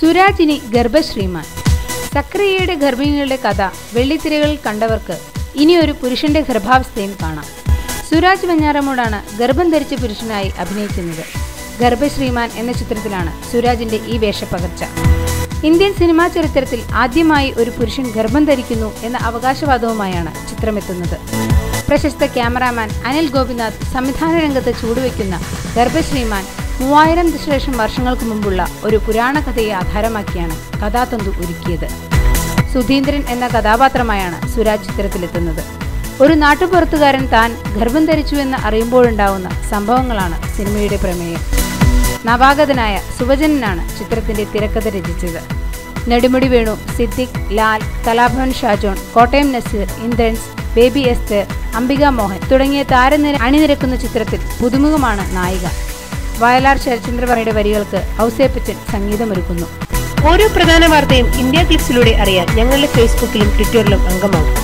സുരാജിനി ഗർഭശ്രീമാൻ. സക്രിയയുടെ ഗർഭിണികളുടെ കഥ വെള്ളിത്തിരകളിൽ കണ്ടവർക്ക് ഇനിയൊരു പുരുഷന്റെ ഗർഭാവസ്ഥയും കാണാം. സുരാജ് വെഞ്ഞാറമൂടാണ് ഗർഭം ധരിച്ച പുരുഷനായി അഭിനയിക്കുന്നത്. ഗർഭശ്രീമാൻ എന്ന ചിത്രത്തിലാണ് സുരാജിന്റെ ഈ വേഷപ്പകർച്ച. ഇന്ത്യൻ സിനിമാ ചരിത്രത്തിൽ ആദ്യമായി ഒരു പുരുഷൻ ഗർഭം ധരിക്കുന്നു എന്ന അവകാശവാദവുമായാണ് ചിത്രമെത്തുന്നത്. പ്രശസ്ത ക്യാമറാമാൻ അനിൽ ഗോപിനാഥ് സംവിധാന രംഗത്ത് ചൂടുവെക്കുന്ന ഗർഭശ്രീമാൻ 3000 ദശലക്ഷം വർഷങ്ങൾക്ക് മുമ്പുള്ള ഒരു പുരാണ കഥയെ ആധാരമാക്കിയാണ് കഥാതന്തു ഒരുക്കിയത്. സുധീന്ദ്രൻ എന്ന കഥാപാത്രമായാണ് സുരാജ് ചിത്രത്തിലെത്തുന്നത്. ഒരു നാട്ടുപുറത്തുകാരൻ താൻ ഗർഭം ധരിച്ചുവെന്ന് അറിയുമ്പോഴുണ്ടാവുന്ന സംഭവങ്ങളാണ് സിനിമയുടെ പ്രമേയം. നവാഗതനായ സുവചനാണ് ചിത്രത്തിന്റെ തിരക്കഥ രചിച്ചത്. നെടുമുടി വേണു, സിദ്ദിഖ്, ലാൽ, കലാഭവൻ ഷാജോൺ, കോട്ടയം നസീർ, ഇന്ദ്രൻസ്, ബേബി എസ്തർ, അംബിക മോഹൻ തുടങ്ങിയ താരനിര അണിനിരക്കുന്ന ചിത്രത്തിൽ പുതുമുഖമാണ് നായിക. വയലാർ ശരചന്ദ്രവർമ്മയുടെ വരികൾക്ക് ഔസേപ്പച്ചൻ സംഗീതമൊരുക്കുന്നു. ഓരോ പ്രധാന വാർത്തയും ഇന്ത്യ ക്ലിക്സിലൂടെ അറിയാൻ ഞങ്ങളുടെ ഫേസ്ബുക്കിലും ട്വിറ്ററിലും അംഗമാകും.